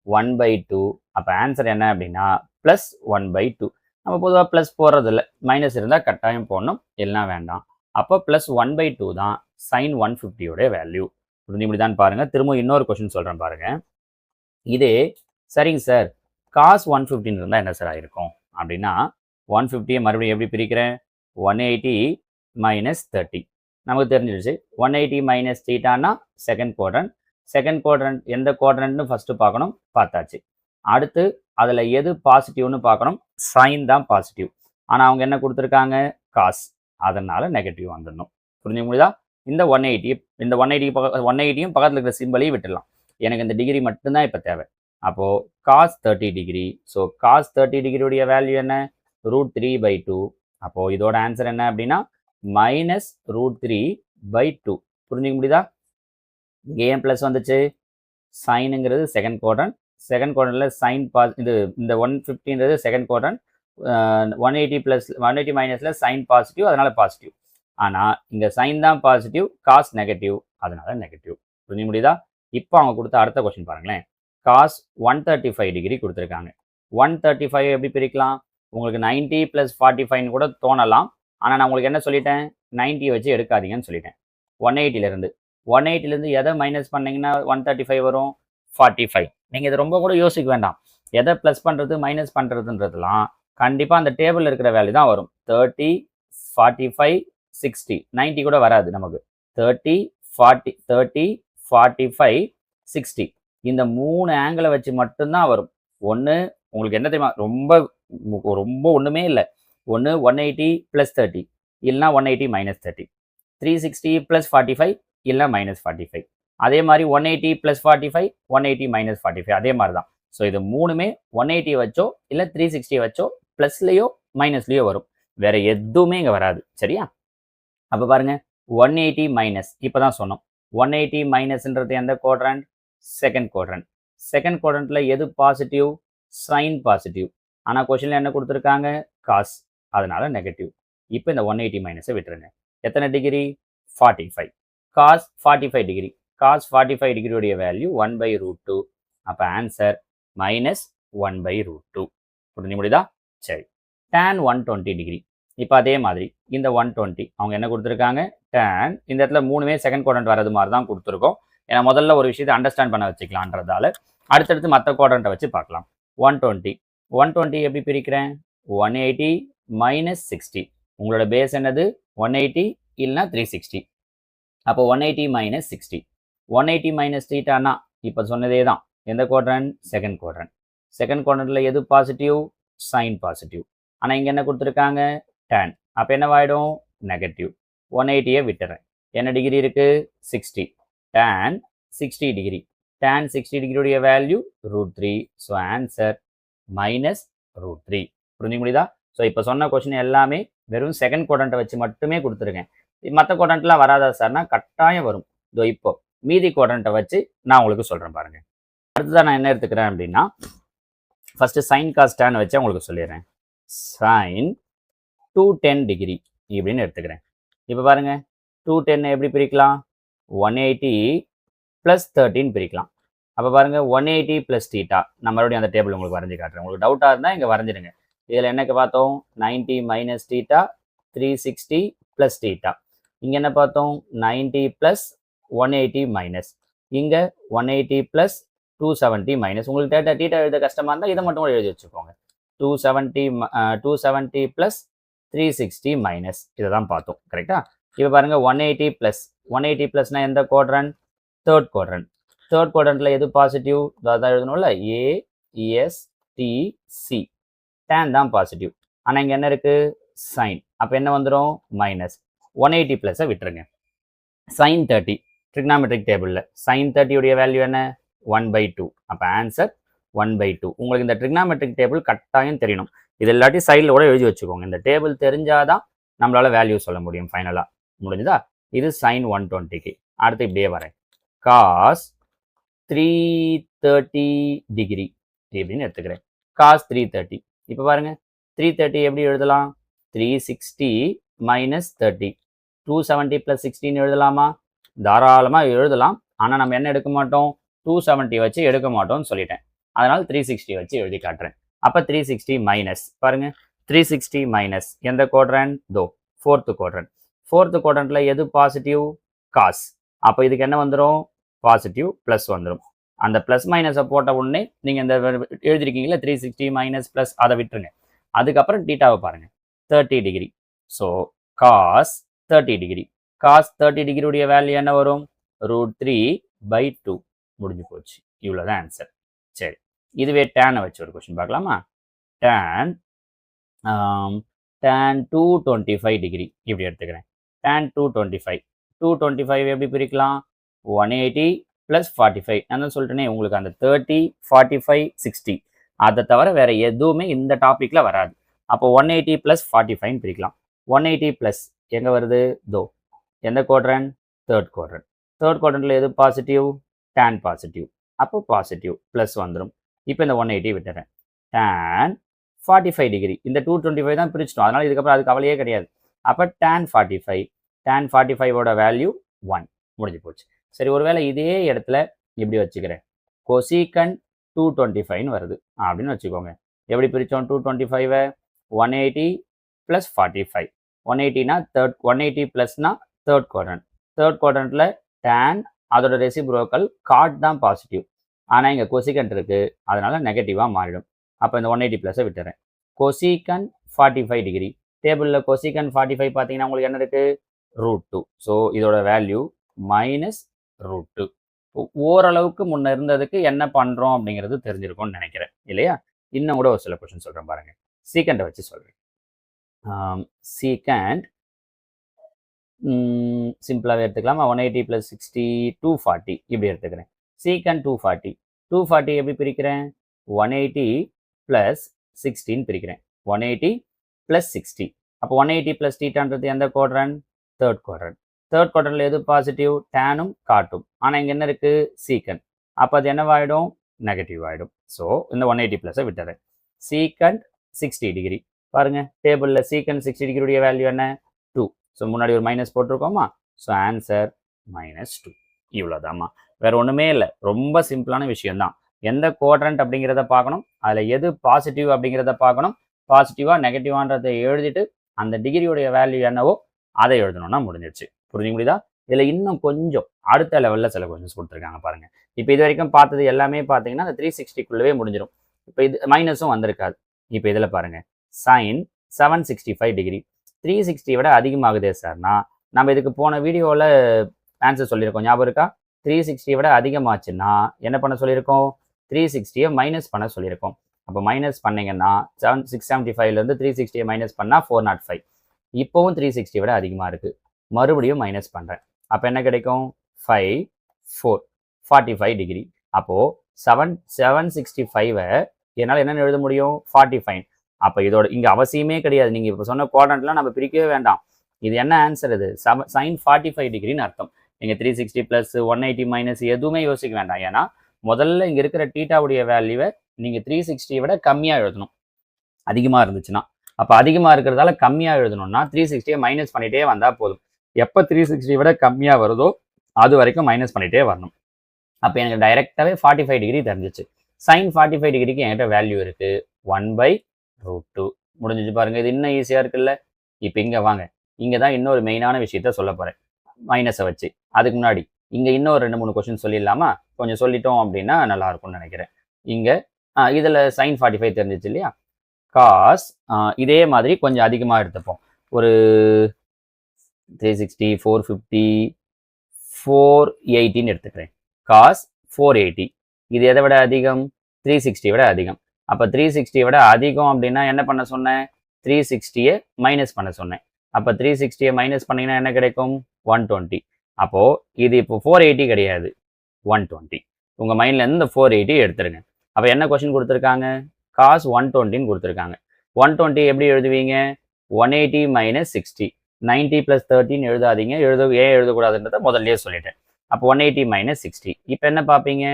Speaker 1: 1/2. அப்போ ஆன்சர் என்ன அப்படின்னா ப்ளஸ் 1/2. நம்ம பொதுவாக ப்ளஸ் போடுறது இல்லை, மைனஸ் இருந்தால் கட்டாயம் போடணும், இல்லைனா வேண்டாம். அப்போ ப்ளஸ் 1/2 தான் சைன் 150யோடைய வேல்யூ. புரிஞ்சு முடிதான் பாருங்கள். திரும்ப இன்னொரு கொஸ்டின் சொல்கிறேன் பாருங்கள். இதே சரிங்க சார் காஸ் 150 இருந்தால் என்ன சார் ஆகிருக்கும் அப்படின்னா 150யை மறுபடியும் எப்படி பிரிக்கிறேன்? 180 மைனஸ் 30. நமக்கு தெரிஞ்சிடுச்சு 180 மைனஸ் தீட்டானா செகண்ட் குவாட்ரண்ட். செகண்ட் குவாட்ரண்ட் எந்த குவாட்ரண்ட்னு ஃபஸ்ட்டு பார்க்கணும், பார்த்தாச்சு. அடுத்து அதில் எது பாசிட்டிவ்னு பார்க்கணும். சைன் தான் பாசிட்டிவ். ஆனால் அவங்க என்ன கொடுத்துருக்காங்க? காஸ். அதனால் நெகட்டிவ் வந்துடணும். புரிஞ்சு முடியுதா? இந்த 180யும் பக்கத்தில் இருக்கிற சிம்பிளையும் விட்டுடலாம். எனக்கு இந்த டிகிரி மட்டும்தான் இப்போ தேவை. அப்போது காஸ் 30 டிகிரி. ஸோ காஸ் 30 டிகிரியுடைய வேல்யூ என்ன? √3/2. அப்போது இதோட ஆன்சர் என்ன அப்படின்னா மைனஸ் √3/2. புரிஞ்சுக்க முடியுதா? இங்கே ஏன் ப்ளஸ் வந்துச்சு? சைனுங்கிறது செகண்ட் குவாட்ரண்ட். செகண்ட் குவாட்ரண்ட்டில் சைன் இந்த 150ன்றது செகண்ட் குவாட்ரண்ட். 180 மைனஸில் சைன் பாசிட்டிவ், அதனால் பாசிட்டிவ். ஆனால் இங்கே சைன் தான் பாசிட்டிவ், காஸ் நெகட்டிவ், அதனால் நெகட்டிவ். புரிஞ்சு முடியுதா? இப்போ அவங்க கொடுத்த அடுத்த கொஸ்டின் பாருங்களேன். காஸ் 135 டிகிரி கொடுத்துருக்காங்க. 135 எப்படி பிரிக்கலாம்? உங்களுக்கு 90 + 45 கூட தோணலாம். ஆனால் நான் உங்களுக்கு என்ன சொல்லிட்டேன், 90 வச்சு எடுக்காதீங்கன்னு சொல்லிட்டேன். 180லேருந்து 180லேருந்து எதை மைனஸ் பண்ணீங்கன்னா 135 வரும், 45. நீங்கள் இதை ரொம்ப கூட யோசிக்க வேண்டாம். எதை ப்ளஸ் பண்ணுறது மைனஸ் பண்ணுறதுன்றதுலாம் கண்டிப்பாக அந்த டேபிளில் இருக்கிற வேல்யூ தான் வரும். 30, 45, 60, 90 கூட வராது நமக்கு. 30, 45, 60 இந்த 3 ஆங்கிளை வச்சு மட்டும்தான் வரும். ஒன்று உங்களுக்கு என்ன தெரியுமா, ரொம்ப ரொம்ப ஒன்றுமே இல்லை. ஒன்று 180 + 30 இல்லைனா 180 - 30, 360 + 45 இல்லை -45. அதே மாதிரி 180 + 45, 180 - 45 அதே மாதிரி தான். ஸோ இது மூணுமே 180 வச்சோ இல்லை 360 வச்சோ ப்ளஸ்லேயோ மைனஸ்லேயோ வரும். வேற எதுவுமே இங்கே வராது. சரியா? அப்போ பாருங்க, 180 மைனஸ் இப்போ தான் சொன்னோம். 180 மைனஸ்ன்றது எந்த குவாட்ரண்ட்? Second quadrant. செகண்ட் குவாட்ரண்ட்ல எது பாசிட்டிவ்? Sign positive. ஆனால் கொஸ்டின்ல என்ன கொடுத்துருக்காங்க? காஸ், அதனால நெகட்டிவ். இப்போ இந்த 180 மைனஸை விட்டுருங்க. எத்தனை டிகிரி? 45. Cos 45 degree. காஸ் 45 டிகிரியோடைய வேல்யூ 1/√2. அப்போ ஆன்சர் -1/√2. புரிஞ்சு முடியுதா? சரி. tan 120 degree. இப்போ அதே மாதிரி இந்த 120 அவங்க என்ன கொடுத்துருக்காங்க? tan இந்த இடத்துல மூணுமே செகண்ட் குவாட்ரண்ட் வரது மாதிரி தான் கொடுத்துருக்கோம். ஏன்னா முதல்ல ஒரு விஷயத்தை அண்டர்ஸ்டாண்ட் பண்ண வச்சுக்கலான்றதால அடுத்தடுத்து மற்ற குவாட்ரண்ட்டை வச்சு பார்க்கலாம். 120 எப்படி பிரிக்கிறேன்? 180 - 60. உங்களோட பேஸ் என்னது? 180 இல்லைனா 360. அப்போ 180 - 60. 180 - θனா இப்போ சொன்னதே தான். எந்த குவாட்ரண்ட்? Second quadrant. செகண்ட் குவாட்ரண்ட்ல எது பாசிட்டிவ்? Sign positive. ஆனால் இங்கே என்ன கொடுத்துருக்காங்க? tan. அப்போ என்னவாயிடும்? நெகட்டிவ். 180யை விட்டுறேன். என்ன டிகிரி இருக்கு? 60. tan 60 degree. tan 60 டிகிரியுடைய வேல்யூ √3. So answer -√3. புரிஞ்சு முடியுதா? ஸோ இப்போ சொன்ன கொஸ்டின் எல்லாமே வெறும் செகண்ட் குவாட்ரண்ட்டை வச்சு மட்டுமே கொடுத்துருக்கேன். மற்ற குவாட்ரண்ட்லாம் வராதா சார்னா கட்டாயம் வரும். இதோ இப்போ மீதி குவாட்ரண்ட்டை வச்சு நான் உங்களுக்கு சொல்கிறேன் பாருங்க. அடுத்ததான் நான் என்ன எடுத்துக்கிறேன் அப்படின்னா, ஃபர்ஸ்ட் சைன் காஸ் tan வச்சு உங்களுக்கு சொல்லிடுறேன். சைன் 210 டிகிரி இப்படின்னு எடுத்துக்கிறேன். இப்போ பாருங்க, 210 எப்படி பிரிக்கலாம்? 180 + 13 பிரிக்கலாம். அப்போ பாருங்க, 180 + θ. நான் மறுபடியும் அந்த டேபிள் உங்களுக்கு வரைஞ்சி காட்டுறேன். உங்களுக்கு டவுட்டாக இருந்தால் இங்கே வரைஞ்சிடுங்க. இதில் என்னக்கு பார்த்தோம்? 90 - θ, 360 + θ. இங்கே என்ன பார்த்தோம்? 90 + 180 மைனஸ். இங்கே 180 + 270 மைனஸ். உங்களுக்கு θ எழுத கஷ்டமாக இருந்தால் இதை மட்டும் கூட எழுதி வச்சுக்கோங்க. 270 + 360 மைனஸ். இதை தான் பார்த்தோம். கரெக்டா? இப்போ பாருங்க, 180 +. எந்த குவாட்ரண்ட்? Third quadrant. தேர்ட் குவாட்ரண்ட்ல எது பாசிட்டிவ்? அதான் எழுதணும்ல, ASTC. tan தான் பாசிட்டிவ். ஆனால் இங்கே என்ன இருக்கு? சைன். அப்போ என்ன வந்துடும்? மைனஸ். 180 + விட்டுருங்க. சைன் 30 ட்ரிக்னாமெட்ரிக் டேபிளில் சைன் 30 உடைய வேல்யூ என்ன? 1/2. அப்போ ஆன்சர் 1/2. உங்களுக்கு இந்த ட்ரிக்னாமெட்ரிக் டேபிள் கட்டாயம் தெரியணும். இது இல்லாட்டி சைடில் கூட எழுதி வச்சுக்கோங்க. இந்த டேபிள் தெரிஞ்சாதான் நம்மளால வேல்யூ சொல்ல முடியும் ஃபைனலாக. முடிஞ்சுதா? இது சைன் 120க்கு. அடுத்து இப்படியே வரேன். காஸ் 330 டிகிரி இப்படின்னு எடுத்துக்கிறேன். காஸ் 330. இப்போ பாருங்க, 330 எப்படி எழுதலாம்? 360 - 30. 270 + 16 எழுதலாமா? தாராளமாக எழுதலாம். ஆனால் நம்ம என்ன எடுக்க மாட்டோம்? 270 வச்சு எடுக்க மாட்டோம்னு சொல்லிட்டேன். அதனால 360 வச்சு எழுதி காட்டுறேன். அப்போ 360 மைனஸ். பாருங்க, 360 மைனஸ் எந்த குவாட்ரண்ட்? தோ ஃபோர்த் குவாட்ரண்ட். ஃபோர்த் குவாட்ரண்ட்ல எது பாசிட்டிவ்? காஸ். அப்போ இதுக்கு என்ன வந்துடும்? பாசிட்டிவ் ப்ளஸ் வந்துடும். அந்த ப்ளஸ் மைனஸை போட்ட உடனே நீங்கள் இந்த எழுதிருக்கீங்களா 360 மைனஸ் ப்ளஸ், அதை விட்டுருங்க. அதுக்கப்புறம் டீட்டாவை பாருங்க, 30 degree. So cos 30 degree. Cos 30 டிகிரியுடைய வேல்யூ என்ன வரும்? √3/2. முடிஞ்சு போச்சு. இவ்வளோதான் ஆன்சர். சரி, இதுவே டேனை வச்சு ஒரு கொஸ்டின் பார்க்கலாமா? tan 225 டிகிரி இப்படி எடுத்துக்கிறேன். tan 225 எப்படி பிரிக்கலாம்? 180 + 45. நான் தான் சொல்லிட்டேனே உங்களுக்கு, அந்த 30, 45, 60 அதை தவிர வேற எதுவுமே இந்த டாபிக்ல வராது. அப்போ 180 + 45 பிரிக்கலாம். 180 + எங்க வருது? தோ எந்த குவாட்ரண்ட்? Third quadrant. தேர்ட் குவாட்ரண்ட்ல எது பாசிட்டிவ்? tan positive. அப்போ பாசிட்டிவ் ப்ளஸ் வந்துடும். இப்போ இந்த 180 விட்டுறேன். tan 45 degree. இந்த 225 தான் பிரிச்சிட்டோம். அதனால இதுக்கப்புறம் அது கவலையே கிடையாது. அப்போ tan 45. tan 45ஓட value 1. முடிஞ்சு போச்சு. சரி, ஒருவேளை இதே இடத்துல இப்படி வச்சுக்கிறேன். கொசீக்கன் 225 வருது அப்படின்னு வச்சுக்கோங்க. எப்படி பிரித்தோம் 225? 180 + 45. 180னா தேர்ட் 180 ப்ளஸ்னா தேர்ட் குவாட்ரண்ட். தேர்ட் குவாட்ரண்ட்டில் tan அதோட ரெசிப்ரோக்கல் காட் தான் பாசிட்டிவ். ஆனால் இங்கே கொசிகண்ட் இருக்குது, அதனால நெகட்டிவாக மாறிடும். அப்போ இந்த 180 ப்ளஸை விட்டுறேன். Cosecant 45 degree. டேபிளில் கொசிகண்ட் 45 பார்த்தீங்கன்னா உங்களுக்கு என்ன இருக்குது? √2. ஸோ இதோட வேல்யூ -√2. ஓரளவுக்கு முன்ன இருந்ததுக்கு என்ன பண்ணுறோம் அப்படிங்கிறது தெரிஞ்சிருக்கும்னு நினைக்கிறேன் இல்லையா? இன்னும் கூட ஒரு சில கொஸ்டின் சொல்கிறேன் பாருங்கள். சீக்கண்டை வச்சு சொல்கிறேன். சீக்கண்ட் சிம்பிளாகவே எடுத்துக்கலாமா? 180 + 60 240 இப்படி எடுத்துக்கிறேன். சீக்கண்ட் 240. 240 எப்படி பிரிக்கிறேன்? 180 + 16 பிரிக்கிறேன். 180 + 60. அப்போ 180 + θன்றது எந்த குவாட்ரண்ட்? Third quadrant. தேர்ட் குவாட்ரண்ட்ல எது பாசிட்டிவ்? டேனும் காட்டும். ஆனால் இங்கே என்ன இருக்குது? சீக்கண்ட். அப்போ அது என்னவாயிடும்? நெகட்டிவ் ஆகிடும். ஸோ இந்த 180 ப்ளஸை விட்டுறேன். Secant 60 degree. பாருங்க, டேபிளில் சீக்கண்ட் 60 டிகிரியுடைய வேல்யூ என்ன? 2. ஸோ முன்னாடி ஒரு மைனஸ் போட்டிருக்கோமா? So answer -2. இவ்வளோதாம்மா, வேற ஒன்றுமே இல்லை. ரொம்ப சிம்பிளான விஷயம்தான். எந்த குவாட்ரண்ட் அப்படிங்கிறத பார்க்கணும், அதில் எது பாசிட்டிவ் அப்படிங்கிறத பார்க்கணும். பாசிட்டிவாக நெகட்டிவான்றதை எழுதிட்டு அந்த டிகிரியுடைய வேல்யூ என்னவோ அதை எழுதணும்னா முடிஞ்சிருச்சு. புரிஞ்சு முடியுதா? இதில் இன்னும் கொஞ்சம் அடுத்த லெவலில் சில கொஸ்டின்ஸ் கொடுத்துருக்காங்க பாருங்க. இப்போ இது வரைக்கும் பார்த்தது எல்லாமே பார்த்தீங்கன்னா அந்த 360க்குள்ளவே முடிஞ்சிடும். இப்போ இது மைனஸும் வந்திருக்காது. இப்போ இதில் பாருங்க, சைன் 765 டிகிரி 360 விட அதிகமாகுதே சார்னா, நம்ம இதுக்கு போன வீடியோவில் ஆன்சர் சொல்லியிருக்கோம், ஞாபகம் இருக்கா? 360 விட அதிகமாச்சுன்னா என்ன பண்ண சொல்லியிருக்கோம்? 360யை மைனஸ் பண்ண சொல்லியிருக்கோம். அப்போ மைனஸ் பண்ணிங்கன்னா 675லேருந்து 360யை மைனஸ் பண்ணால் 405. இப்போவும் 360 விட அதிகமாக இருக்குது. மறுபடியும் மைனஸ் பண்ணுறேன். அப்போ என்ன கிடைக்கும்? 5 4 45 டிகிரி. அப்போது 765வை என்னால் என்னென்னு எழுத முடியும்? 45. அப்போ இதோட இங்கே அவசியமே கிடையாது. நீங்கள் இப்போ சொன்ன குவாட்ரண்ட்லாம் நம்ம பிரிக்கவே வேண்டாம். இது என்ன ஆன்சர்? இது sin 45 டிகிரின்னு அர்த்தம். நீங்கள் 360 + 180 மைனஸ் எதுவுமே யோசிக்க வேண்டாம். ஏன்னா முதல்ல இங்கே இருக்கிற டீட்டாவுடைய வேல்யூவை நீங்கள் 360 விட கம்மியாக எழுதணும், அதிகமாக இருந்துச்சுன்னா. அப்போ அதிகமாக இருக்கிறதால கம்மியாக எழுதணும்னா 360யை மைனஸ் பண்ணிகிட்டே வந்தால் போதும். எப்போ 360 விட கம்மியாக வருதோ அது வரைக்கும் மைனஸ் பண்ணிகிட்டே வரணும். அப்போ எனக்கு டைரெக்டாகவே 45 டிகிரி தெரிஞ்சிச்சு. sin 45 டிகிரிக்கு என்கிட்ட வேல்யூ இருக்குது 1/√2. முடிஞ்சிச்சு பாருங்கள். இது இன்னும் ஈஸியாக இருக்குல்ல? இப்போ இங்கே வாங்க, இங்கே தான் இன்னொரு மெயினான விஷயத்த சொல்ல போகிறேன் மைனஸை வச்சு. அதுக்கு முன்னாடி இங்கே இன்னும் 2-3 கொஸ்டின் சொல்லிடலாமா? கொஞ்சம் சொல்லிட்டோம் அப்படின்னா நல்லாயிருக்கும்னு நினைக்கிறேன். இங்கே இதில் sin 45 தெரிஞ்சிச்சு இல்லையா? காஸ் இதே மாதிரி கொஞ்சம் அதிகமாக எடுத்துப்போம். ஒரு 360 450 480ன்னு எடுத்துக்கிறேன். காஸ் 480 இது எதை விட அதிகம்? 360 விட அதிகம். அப்போ 360 விட அதிகம் அப்படின்னா என்ன பண்ண சொன்னேன்? 360யை மைனஸ் பண்ண சொன்னேன். அப்போ 360யை மைனஸ் பண்ணிங்கன்னா என்ன கிடைக்கும்? 120. அப்போது இது இப்போ 480 கிடையாது, 120. உங்கள் மைண்டில் இந்த 480 எடுத்துருங்க. அப்போ என்ன கொஸ்டின் கொடுத்துருக்காங்க? காஸ் 120ன்னு கொடுத்துருக்காங்க. 120 எப்படி எழுதுவீங்க? 180 - 60. 90 + 13 எழுதாதீங்க. ஏன் எழுதக்கூடாதுன்றதை முதல்லையே சொல்லிட்டேன். அப்போ 180 - 60. இப்போ என்ன பார்ப்பீங்க?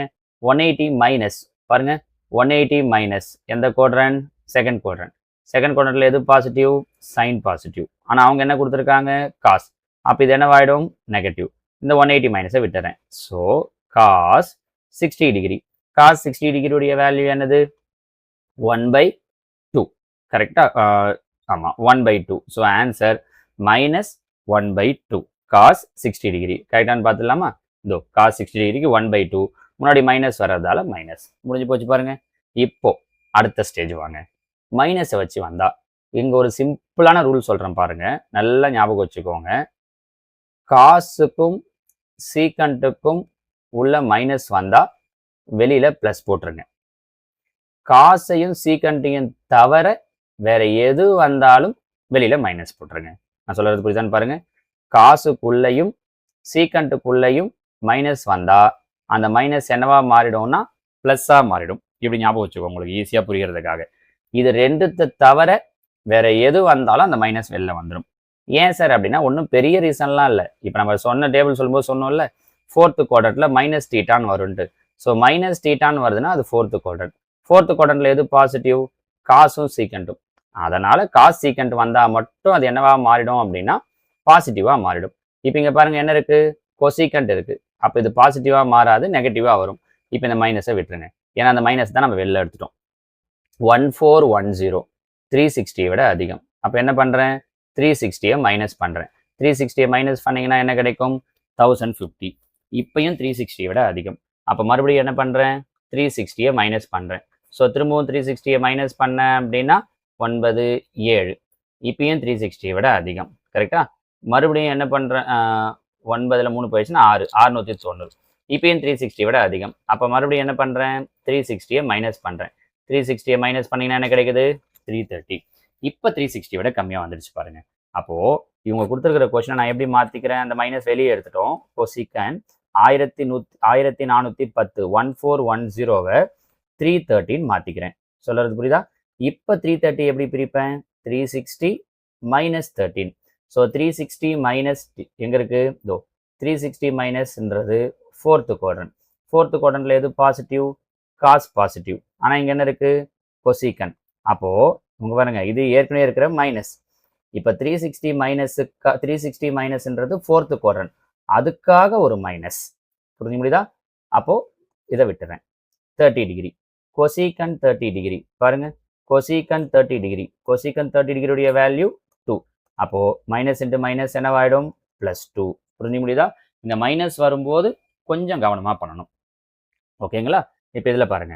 Speaker 1: 180 மைனஸ் பாருங்க, 180 மைனஸ் எந்த குவாட்ரண்ட்? Second quadrant. செகண்ட் குவாட்ரண்ட்ல எது பாசிட்டிவ்? Sign positive. ஆனால் அவங்க என்ன கொடுத்துருக்காங்க? காஸ். அப்போ இது என்னவாயிடும்? நெகட்டிவ். இந்த 180 மைனஸை விட்டுறேன். So cos 60 degree. காஸ் 60 டிகிரியுடைய வேல்யூ என்னது? 1/2. கரெக்டா? ஆமாம், 1/2. So answer -1/2. காஸ் 60 டிகிரி கரெக்டானு பார்த்துடலாமா? இதோ காஸ் 60 டிகிரிக்கு 1/2. முன்னாடி மைனஸ் வர்றதால மைனஸ். முடிஞ்சு போச்சு பாருங்க. இப்போ அடுத்த ஸ்டேஜ் வாங்க. மைனஸை வச்சு வந்தா இங்கே ஒரு சிம்பிளான ரூல் சொல்கிறேன் பாருங்க, நல்லா ஞாபகம் வச்சுக்கோங்க. காசுக்கும் சீக்கண்ட்டுக்கும் உள்ள மைனஸ் வந்தால் வெளியில் ப்ளஸ் போட்டுருங்க. காசையும் சீக்கண்ட்டையும் தவிர வேற எது வந்தாலும் வெளியில் மைனஸ் போட்டுருங்க. நான் சொல்கிறது புரியுதான்னு பாருங்க. காசுக்குள்ளேயும் சீக்கண்ட்டுக்குள்ளேயும் மைனஸ் வந்தால் அந்த மைனஸ் என்னவா மாறிடும்னா ப்ளஸ்ஸாக மாறிடும். இப்படி ஞாபகம் வச்சுக்கோங்க உங்களுக்கு ஈஸியாக புரியறதுக்காக. இது ரெண்டுத்தை தவிர வேற எது வந்தாலும் அந்த மைனஸ் வெளில வந்துடும். ஏன் சார் அப்படின்னா ஒன்றும் பெரிய ரீசன்லாம் இல்லை. இப்போ நம்ம சொன்ன டேபிள் சொல்லும்போது சொன்னோம்ல, ஃபோர்த்து குவாட்ரண்ட்ல மைனஸ் தீட்டான்னு வரும்ட்டு. ஸோ மைனஸ் தீட்டான்னு வருதுன்னா அது ஃபோர்த்து குவாட்ரண்ட். ஃபோர்த்து குவாட்ரண்ட்ல எது பாசிட்டிவ்? காசும் சீக்கண்ட்டும். அதனால காஸ் சீக்கண்ட் வந்தால் மட்டும் அது என்னவா மாறிடும் அப்படின்னா பாசிட்டிவாக மாறிடும். இப்போ இங்கே பாருங்க என்ன இருக்கு? கொசீக்கண்ட் இருக்கு. அப்போ இது பாசிட்டிவாக மாறாது, நெகட்டிவாக வரும். இப்போ இந்த மைனஸை விட்டுருங்க, ஏன்னா அந்த மைனஸ் தான் நம்ம வெளில எடுத்துட்டோம். 1410 360 விட அதிகம். அப்போ என்ன பண்ணுறேன், 360 மைனஸ் பண்ணுறேன். 360 மைனஸ் பண்ணிங்கன்னா என்ன கிடைக்கும், 1050. இப்பயும் 360 விட அதிகம். அப்போ மறுபடியும் என்ன பண்ணுறேன், 360 மைனஸ் பண்ணுறேன். ஸோ திரும்பவும் 360 மைனஸ் பண்ணேன் அப்படின்னா 9 7. இப்பயும் 360 விட அதிகம். கரெக்டா? மறுபடியும் என்ன பண்ணுறேன், 9ல் 3 போயிடுச்சுன்னா 6 690. இப்பயும் 360 விட அதிகம். அப்போ மறுபடியும் என்ன பண்ணுறேன், 360 மைனஸ் பண்ணுறேன். 360 மைனஸ் பண்ணிங்கன்னா என்ன கிடைக்குது, 330. இப்போ 360 விட கம்மியாக வந்துடுச்சு பாருங்க. அப்போது இவங்க கொடுத்துருக்கிற கொஸ்டினை நான் எப்படி மாற்றிக்கிறேன், அந்த மைனஸ் வெளியே எடுத்துட்டோம். கொசிகன் 1410 1410வை 313 மாற்றிக்கிறேன். சொல்கிறது புரியுதா? இப்போ 330 எப்படி பிரிப்பேன், 360 மைனஸ் 13. ஸோ 360 மைனஸ் எங்கே இருக்குது, இதோ 360 மைனஸ்ன்றது ஃபோர்த்து குவாட்ரண்ட். ஃபோர்த்து குவாட்ரண்ட்டில் எது பாசிட்டிவ், காஸ் பாசிட்டிவ். ஆனால் இங்கே என்ன இருக்குது, கொசிகன். அப்போது உங்க பாருங்க, இது ஏற்கனவே இருக்கிற மைனஸ். இப்போ 360 மைனஸுக்கு 360 மைனஸ்ன்றது ஃபோர்த்து குவாட்ரண்ட், அதுக்காக ஒரு மைனஸ். புரிஞ்சு முடியுதா? அப்போது இதை விட்டுறேன். 30 டிகிரி கொசிகன் 30 டிகிரி பாருங்க, கொசிகன் 30 டிகிரி, கொசிகன் 30 டிகிரியுடைய வேல்யூ 2. அப்போது மைனஸ் இன்ட்டு மைனஸ் என்னவாயிடும், +2. புரிஞ்சு முடியுதா? இந்த மைனஸ் வரும்போது கொஞ்சம் கவனமாக பண்ணணும். ஓகேங்களா? இப்போ இதில் பாருங்க,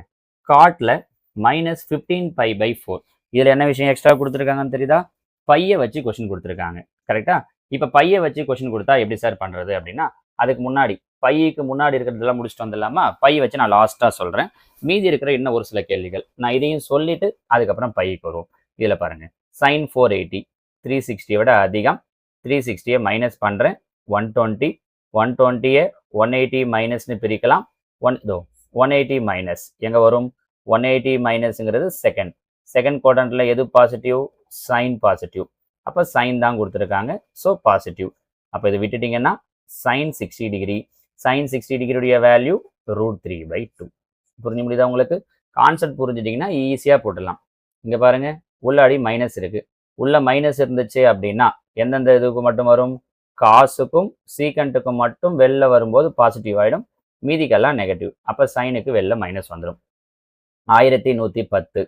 Speaker 1: காட்டில் -15π/4. இதில் என்ன விஷயம் எக்ஸ்ட்ரா கொடுத்துருக்காங்கன்னு தெரியுதா, பையை வச்சு கொஸ்டின் கொடுத்துருக்காங்க. கரெக்டா? இப்போ பையை வச்சு கொஸ்டின் கொடுத்தா எப்படி சார் பண்ணுறது அப்படின்னா, அதுக்கு முன்னாடி பைக்கு முன்னாடி இருக்கிறதெல்லாம் முடிச்சுட்டு வந்துடலாமா? பை வச்சு நான் லாஸ்ட்டாக சொல்கிறேன். மீதி இருக்கிற இன்னும் ஒரு சில கேள்விகள் நான் இதையும் சொல்லிட்டு அதுக்கப்புறம் பைக்கு வருவோம். இதில் பாருங்கள், sin 480 360 விட அதிகம். 360 மைனஸ் பண்ணுறேன், 120. 120 180 மைனஸ்னு பிரிக்கலாம். 180 மைனஸ் எங்கே வரும், 180 மைனஸ்ங்கிறது செகண்ட் குவாட்ரண்ட்டில் எது பாசிட்டிவ், சைன் பாசிட்டிவ். அப்போ சைன் தான் கொடுத்துருக்காங்க, ஸோ பாசிட்டிவ். அப்போ இதை விட்டுட்டிங்கன்னா sin 60 டிகிரி, sin 60 டிகிரியுடைய வேல்யூ √3/2. புரிஞ்சு முடியுதா உங்களுக்கு? கான்செப்ட் புரிஞ்சுட்டிங்கன்னா ஈஸியாக போட்டுடலாம். இங்கே பாருங்கள், உள்ளாடி மைனஸ் இருக்குது. உள்ள மைனஸ் இருந்துச்சு அப்படின்னா எந்தெந்த இதுக்கு மட்டும் வரும், காசுக்கும் சீக்கண்ட்டுக்கும் மட்டும் வெளில வரும்போது பாசிட்டிவ் ஆகிடும், மீதிக்கெல்லாம் நெகட்டிவ். அப்போ சைனுக்கு வெளில மைனஸ் வந்துடும். 1110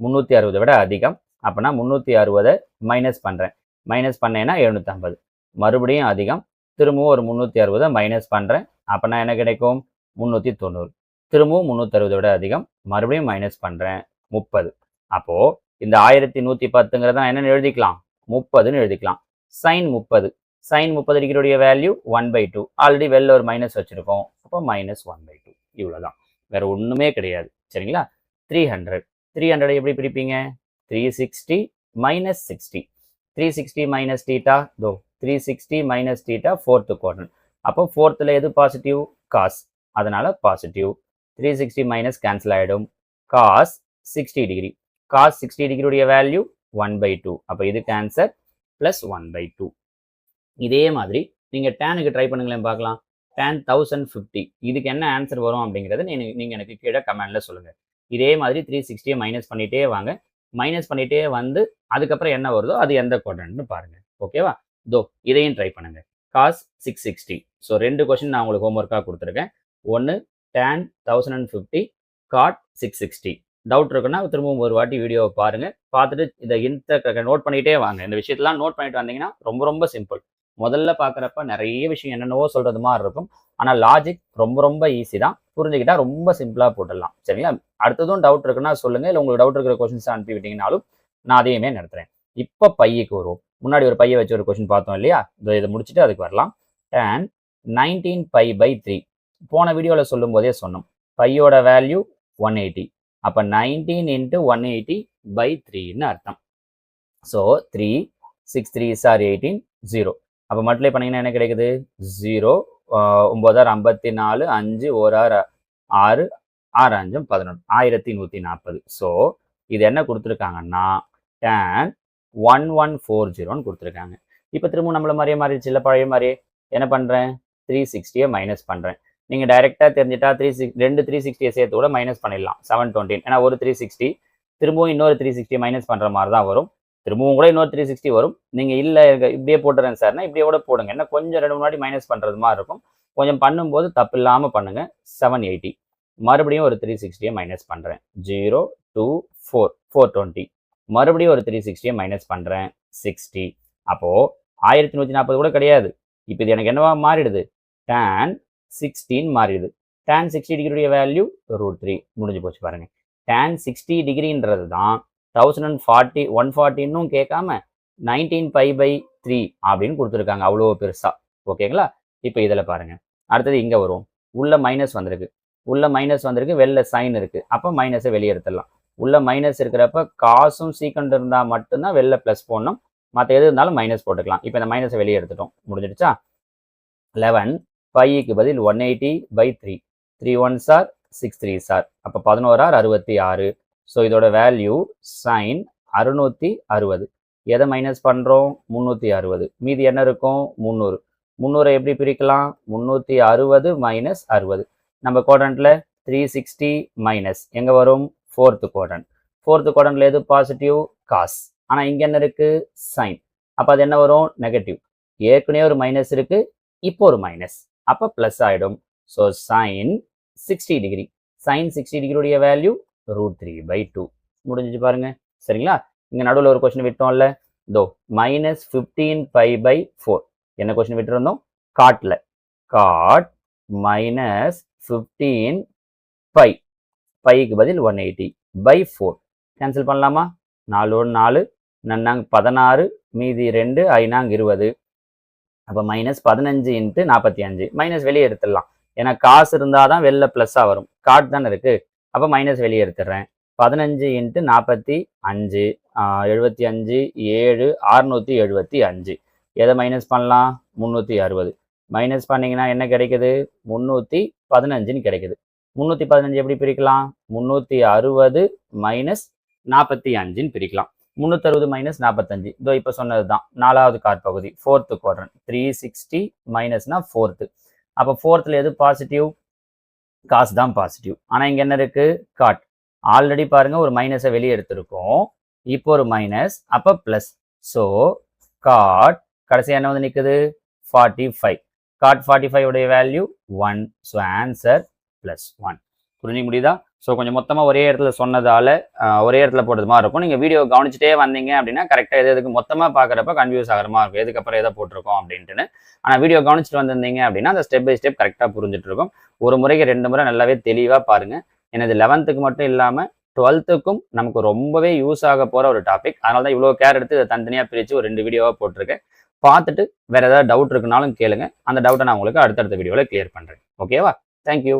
Speaker 1: 360 விட அதிகம். அப்போனா 360 மைனஸ் பண்ணுறேன். மைனஸ் பண்ணேன்னா 750. மறுபடியும் அதிகம். திரும்பவும் ஒரு 360 மைனஸ் பண்ணுறேன். அப்போனா என்ன கிடைக்கும், 390. திரும்பவும் 360 விட அதிகம். மறுபடியும் மைனஸ் பண்ணுறேன், 30. அப்போது இந்த 1110ங்கிறத நான் என்னென்னு எழுதிக்கலாம், 30ன்னு எழுதிக்கலாம். சைன் 30, சைன் 30 டிகிரியுடைய வேல்யூ 1/2. ஆல்ரெடி வெளில ஒரு மைனஸ் வச்சுருக்கோம், அப்போ -1/2. இவ்வளோதான், வேறு ஒன்றுமே கிடையாது. சரிங்களா? 300 எப்படி பிரிப்பீங்க, 360 minus 60. 360 minus theta, 360 minus theta fourth quadrant. அப்போ ஃபோர்த்தில் எது பாசிட்டிவ், காஸ், அதனால் பாசிட்டிவ். 360 மைனஸ் கேன்சல் ஆகிடும். காஸ் 60 டிகிரி, காஸ் 60 டிகிரியுடைய வேல்யூ 1/2. அப்போ இது கேன்சர், ப்ளஸ் 1/2. இதே மாதிரி நீங்கள் டேனுக்கு ட்ரை பண்ணுங்களேன் பார்க்கலாம். tan 1050 இதுக்கு என்ன ஆன்சர் வரும் அப்படிங்கிறத நீங்கள் எனக்கு கீழே கமெண்டில் சொல்லுங்கள். இதே மாதிரி 360 மைனஸ் பண்ணிகிட்டே வாங்க. மைனஸ் பண்ணிகிட்டே வந்து அதுக்கப்புறம் என்ன வருதோ அது எந்த குவாட்ரண்ட்னு பாருங்கள். ஓகேவா? இதையும் ட்ரை பண்ணுங்கள். காஸ் 660. ஸோ 2 கொஸ்டின் நான் உங்களுக்கு ஹோம்ஒர்க்காக கொடுத்துருக்கேன். ஒன்று tan 1050 காட் 660. டவுட் இருக்குன்னா திரும்பவும் ஒரு வாட்டி வீடியோவை பாருங்கள். பார்த்துட்டு இதை நோட் பண்ணிகிட்டே வாங்க. இந்த விஷயத்தெல்லாம் நோட் பண்ணிட்டு வந்தீங்கன்னா ரொம்ப ரொம்ப சிம்பிள். முதல்ல பார்க்குறப்ப நிறைய விஷயம் என்னென்னவோ சொல்கிறது மாதிரி இருக்கும். ஆனால் லாஜிக் ரொம்ப ரொம்ப ஈஸி தான். புரிஞ்சுக்கிட்டா ரொம்ப சிம்பிளாக போட்டுடலாம். சரிங்களா? அடுத்ததும் டவுட் இருக்குன்னா சொல்லுங்கள். இல்லை உங்களுக்கு டவுட் இருக்கிற கொஸ்டின்ஸ் அனுப்பி விட்டீங்கனாலும் நான் அதையுமே நடத்துகிறேன். இப்போ பையக்கு வருவோம். முன்னாடி ஒரு பையை வச்சு ஒரு கொஸ்டின் பார்த்தோம் இல்லையா? இதை முடிச்சுட்டு அதுக்கு வரலாம். tan 19π/3. போன வீடியோவில் சொல்லும் போதே சொன்னோம், பையோட வேல்யூ 180. அப்போ 19 × 180/3ன்னு அர்த்தம். So 3 6 3s are 18 0. அப்போ மல்டிப்ளை பண்ணிங்கன்னா என்ன கிடைக்குது, 0 9 54 5 1 6 6 5 11 1140. ஸோ இது என்ன கொடுத்துருக்காங்கன்னா tan 1140ன்னு கொடுத்துருக்காங்க. இப்போ திரும்ப நம்மள மாதிரியே மாறிடுச்சு இல்லை, பழைய மாதிரியே. என்ன பண்ணுறேன், 360 மைனஸ் பண்ணுறேன். நீங்கள் டைரெக்டாக தெரிஞ்சிட்டா 360 சேர்த்து கூட மைனஸ் பண்ணிடலாம், 720. ஏன்னா ஒரு 360 திரும்பவும் இன்னொரு 360 மைனஸ் பண்ணுற மாதிரி தான் வரும். திரும்பவும் கூட இன்னொரு 360 வரும். நீங்கள் இல்லை இப்படியே போட்டுறேன் சார்னா இப்படியே கூட போடுங்க. என்ன கொஞ்சம் 2 முன்னாடி மைனஸ் பண்ணுறது மாதிரி இருக்கும். கொஞ்சம் பண்ணும்போது தப்பு இல்லாமல் பண்ணுங்கள். 780. மறுபடியும் ஒரு 360 மைனஸ் பண்ணுறேன். 0 2 4 420. மறுபடியும் ஒரு 360 மைனஸ் பண்ணுறேன் 60. அப்போது 1140 கூட கிடையாது. இப்போ இது எனக்கு என்னவா மாறிடுது, tan 16 மாறிடுது. tan 60 டிகிரியுடைய வேல்யூ √3. முடிஞ்சு போச்சு பாருங்க. tan 60 டிகிரின்றது தான் 140 கேட்காம 19π/3 அப்படின்னு கொடுத்துருக்காங்க, அவ்வளோ பெருசா. ஓகேங்களா? இப்போ இதில் பாருங்க. அடுத்தது இங்கே வரும். உள்ள மைனஸ் வந்திருக்கு, வெளில சைன் இருக்கு. அப்போ மைனஸை வெளியே எடுத்துடலாம். உள்ள மைனஸ் இருக்கிறப்ப காசும் சீக்கண்ட் இருந்தால் மட்டும்தான் வெளில ப்ளஸ் போடணும். மற்ற எது இருந்தாலும் மைனஸ் போட்டுக்கலாம். இப்போ இந்த மைனஸை வெளியே எடுத்துட்டோம். முடிஞ்சிடுச்சா? 11 பைக்கு பதில் 180/3. 3 1s are 6 3s are. அப்போ 11 66. ஸோ இதோட வேல்யூ சைன் 660. எதை மைனஸ் பண்ணுறோம்? 360. மீதி என்ன இருக்கும்? 300. 300 எப்படி பிரிக்கலாம்? 360 மைனஸ் 60. நம்ம குவாட்ரண்ட்டில் 360 மைனஸ் எங்கே வரும்? Fourth quadrant. ஃபோர்த்து குவாட்ரண்ட்டில் எது பாசிட்டிவ்? காஸ். ஆனால் இங்கே என்ன இருக்குது? சைன். அப்போ அது என்ன வரும்? நெகட்டிவ். ஏற்கனவே ஒரு மைனஸ் இருக்குது, இப்போ ஒரு மைனஸ். அப்போ ப்ளஸ் ஆகிடும். So sine 60 degree. சைன் 60 டிகிரியுடைய வேல்யூ √3/2. முடிஞ்சிச்சு பாருங்க. சரிங்களா? இங்கே நடுவில் ஒரு கொஸ்டின் விட்டோம்ல, இதோ -15π/4. என்ன கொஸ்டின் விட்டுருந்தோம்? காட்டில். காட் -15π. பைக்கு பதில் 180/4. கேன்சல் பண்ணலாமா? 4 1 4, நன்னாங்க 16, மீதி 2, ஐநாங்க 20. அப்போ -15 × 45. மைனஸ் வெளியே எடுத்துடலாம். ஏன்னா காசு இருந்தால் தான் வெளில ப்ளஸ்ஸாக வரும். காட் தானே இருக்குது. அப்போ மைனஸ் வெளியே எடுத்துடுறேன். 15 × 45, 75, 7, 675. எதை மைனஸ் பண்ணலாம்? 360. மைனஸ் பண்ணிங்கன்னா என்ன கிடைக்குது? 315 கிடைக்குது. 315 எப்படி பிரிக்கலாம்? 360 மைனஸ் 45 பிரிக்கலாம். 360 மைனஸ் 45. இதோ இப்போ சொன்னது தான் 4வது காட் பகுதி, ஃபோர்த்து குவாட்ரண்ட். 360 மைனஸ்னா ஃபோர்த்து. அப்போ ஃபோர்த்தில் எது பாசிட்டிவ்? காசு தான் பாசிட்டிவ். ஆனால் இங்கே என்ன இருக்குது? காட். ஆல்ரெடி பாருங்க ஒரு மைனஸை வெளியே எடுத்திருக்கோம், இப்போ ஒரு மைனஸ், அப்போ ப்ளஸ். ஸோ காட் கடைசியாக என்ன வந்து நிற்குது? 45. காட் 45 உடைய வேல்யூ 1. So answer +1. புரிஞ்சுக்க முடியுதா? ஸோ கொஞ்சம் மொத்தமாக ஒரே இடத்துல சொன்னதால ஒரே இடத்துல போட்டது மாதிரி இருக்கும். நீங்கள் வீடியோ கவனிச்சிட்டே வந்தீங்க அப்படின்னா கரெக்டாக எதுக்கு மொத்தமாக பார்க்குறப்ப கன்ஃபியூஸ் ஆகிற மாதிரி இருக்கும், எதுக்கப்புறம் எதை போட்டிருக்கோம் அப்படின்ட்டுன்னு. ஆனால் வீடியோ கவனிச்சிட்டு வந்திருந்தீங்க அப்படின்னா அந்த ஸ்டெப் பை ஸ்டெப் கரெக்டாக புரிஞ்சுட்டு இருக்கும். ஒரு முறைக்கு 2 முறை நல்லாவே தெளிவாக பாருங்கள். எனது 11th மட்டும் இல்லாமல் 12th நமக்கு ரொம்பவே யூஸ் ஆக போகிற ஒரு டாபிக். அதனால தான் இவ்வளோ கேர் எடுத்து இதை தனித்தனியாக பிரித்து ஒரு 2 வீடியோவாக போட்டிருக்கேன். பார்த்துட்டு வேறு ஏதாவது டவுட் இருக்குனாலும் கேளுங்க. அந்த டவுட்டை நான் உங்களுக்கு அடுத்தடுத்த வீடியோவில் கிளியர் பண்ணுறேன். ஓகேவா? தேங்க்யூ.